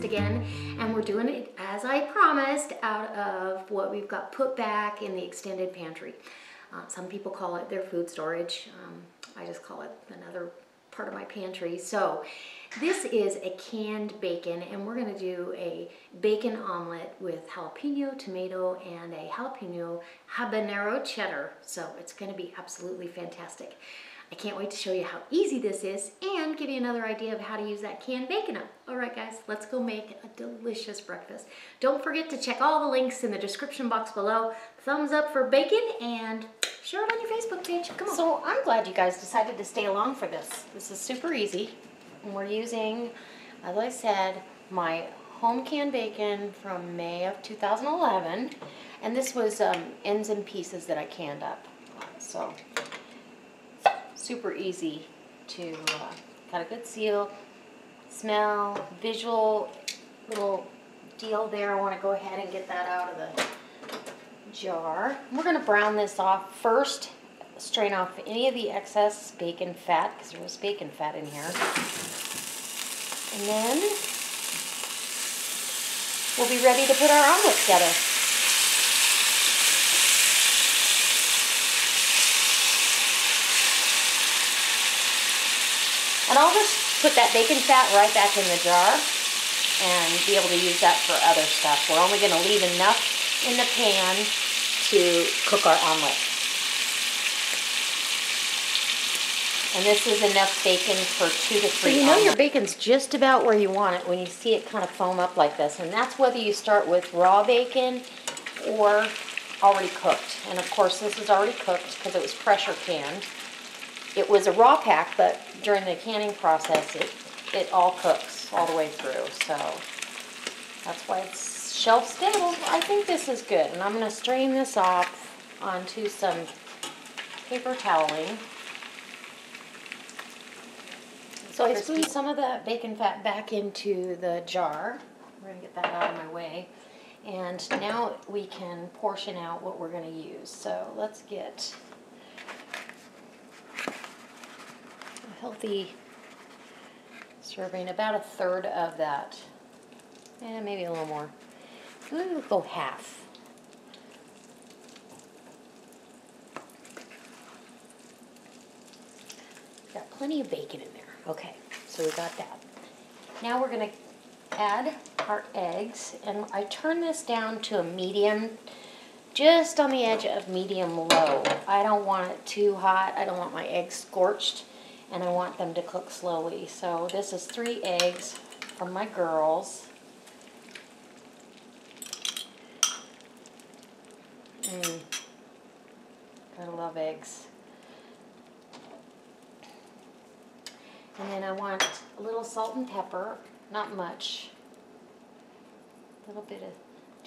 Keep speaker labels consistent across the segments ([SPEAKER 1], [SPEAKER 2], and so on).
[SPEAKER 1] breakfast again, and we're doing it as I promised out of what we've got put back in the extended pantry. Some people call it their food storage. I just call it another part of my pantry. So this is a canned bacon, and we're gonna do a bacon omelet with jalapeno, tomato, and a jalapeno habanero cheddar. So it's gonna be absolutely fantastic. I can't wait to show you how easy this is and give you another idea of how to use that canned bacon up. All right, guys, let's go make a delicious breakfast. Don't forget to check all the links in the description box below. Thumbs up for bacon and share it on your Facebook page. Come on. So I'm glad you guys decided to stay along for this. This is super easy. And we're using, as I said, my home canned bacon from May of 2011. And this was ends and pieces that I canned up. So super easy to, got a good seal, smell, visual little deal there. I want to go ahead and get that out of the jar. We're going to brown this off first, strain off any of the excess bacon fat, because there was bacon fat in here. And then we'll be ready to put our omelet together. And I'll just put that bacon fat right back in the jar and be able to use that for other stuff. We're only going to leave enough in the pan to cook our omelet. And this is enough bacon for 2 to 3 omelets. So you know your bacon's just about where you want it when you see it kind of foam up like this. And that's whether you start with raw bacon or already cooked. And of course this is already cooked because it was pressure canned. It was a raw pack, but during the canning process, it all cooks all the way through. So that's why it's shelf stable. I think this is good. And I'm going to strain this off onto some paper toweling. So I spooned some of the bacon fat back into the jar. We're going to get that out of my way. And now we can portion out what we're going to use. So let's get healthy serving, about 1/3 of that, and maybe a little more. We'll go half. Got plenty of bacon in there. Okay, so we got that. Now we're going to add our eggs, and I turn this down to a medium, just on the edge of medium-low. I don't want it too hot. I don't want my eggs scorched. And I want them to cook slowly. So this is 3 eggs from my girls. Gotta love eggs. And then I want a little salt and pepper, not much. A little bit of,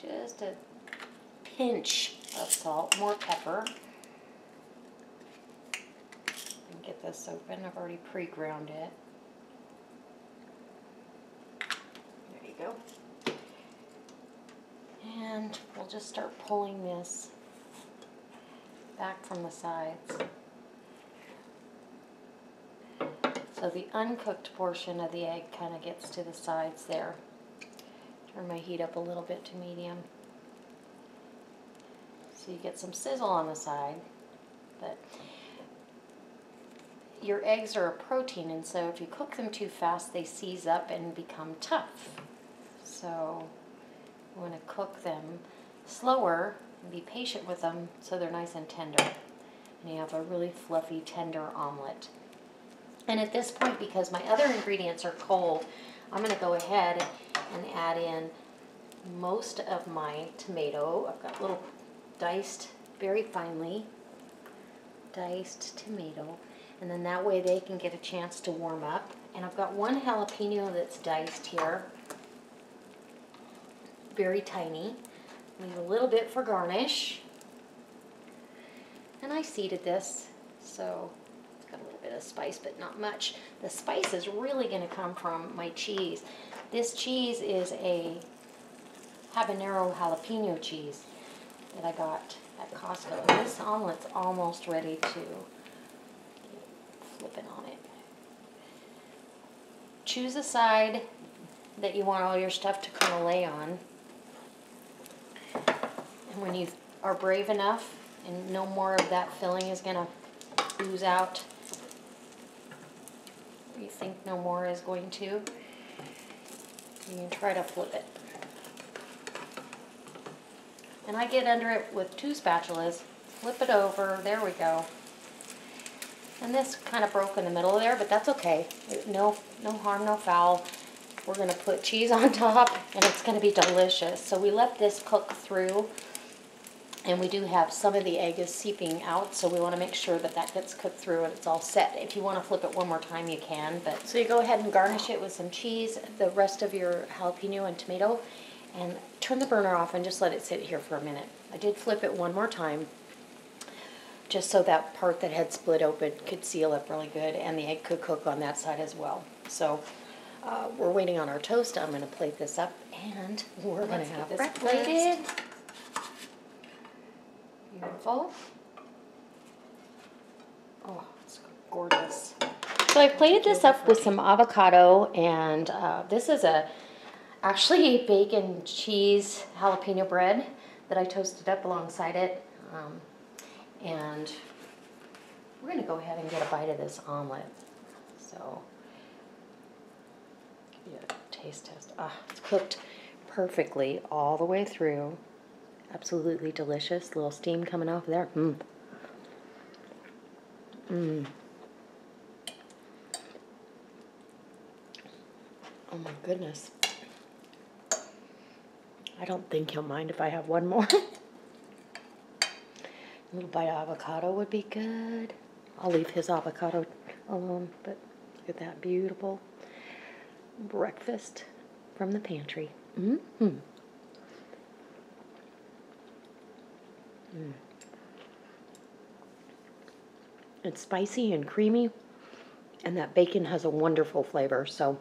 [SPEAKER 1] just a pinch of salt, more pepper. Get this open. I've already pre-ground it. There you go. And we'll just start pulling this back from the sides. So the uncooked portion of the egg kind of gets to the sides there. Turn my heat up a little bit to medium. So you get some sizzle on the side, but your eggs are a protein, and so if you cook them too fast, they seize up and become tough. So you want to cook them slower and be patient with them so they're nice and tender. And you have a really fluffy, tender omelet. And at this point, because my other ingredients are cold, I'm going to go ahead and add in most of my tomato. I've got little diced, very finely diced tomato. And then that way they can get a chance to warm up. And I've got 1 jalapeno that's diced here. Very tiny. Leave a little bit for garnish. And I seeded this, so it's got a little bit of spice, but not much. The spice is really going to come from my cheese. This cheese is a habanero jalapeno cheese that I got at Costco. And this omelet's almost ready to flipping on it. Choose a side that you want all your stuff to kind of lay on. And when you are brave enough and no more of that filling is going to ooze out, you think no more is going to, you can try to flip it. And I get under it with 2 spatulas, flip it over, there we go. And this kind of broke in the middle there, but that's okay. No harm, no foul. We're gonna put cheese on top and it's gonna be delicious. So we let this cook through, and we do have some of the egg is seeping out, so we wanna make sure that that gets cooked through and it's all set. If you wanna flip it one more time, you can. But so you go ahead and garnish it with some cheese, the rest of your jalapeno and tomato, and turn the burner off and just let it sit here for a minute. I did flip it one more time, just so that part that had split open could seal up really good, and the egg could cook on that side as well. So we're waiting on our toast. I'm gonna plate this up, and we're gonna have this plated. Beautiful. Oh, it's gorgeous. So I plated this up with some avocado, and this is actually bacon, cheese, jalapeno bread that I toasted up alongside it. And we're going to go ahead and get a bite of this omelet. So, give you a taste test. It's cooked perfectly all the way through. Absolutely delicious. Little steam coming off there. Oh my goodness. I don't think he'll mind if I have one more. A little bite of avocado would be good. I'll leave his avocado alone, but look at that beautiful breakfast from the pantry. It's spicy and creamy, and that bacon has a wonderful flavor. So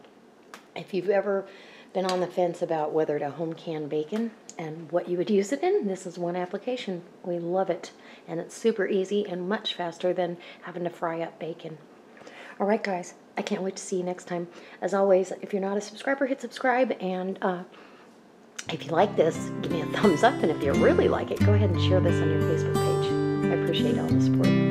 [SPEAKER 1] if you've ever been on the fence about whether to home can bacon and what you would use it in, this is one application. We love it, and it's super easy and much faster than having to fry up bacon. All right, guys, I can't wait to see you next time. As always, if you're not a subscriber, hit subscribe, and if you like this, give me a thumbs up, and if you really like it, go ahead and share this on your Facebook page. I appreciate all the support.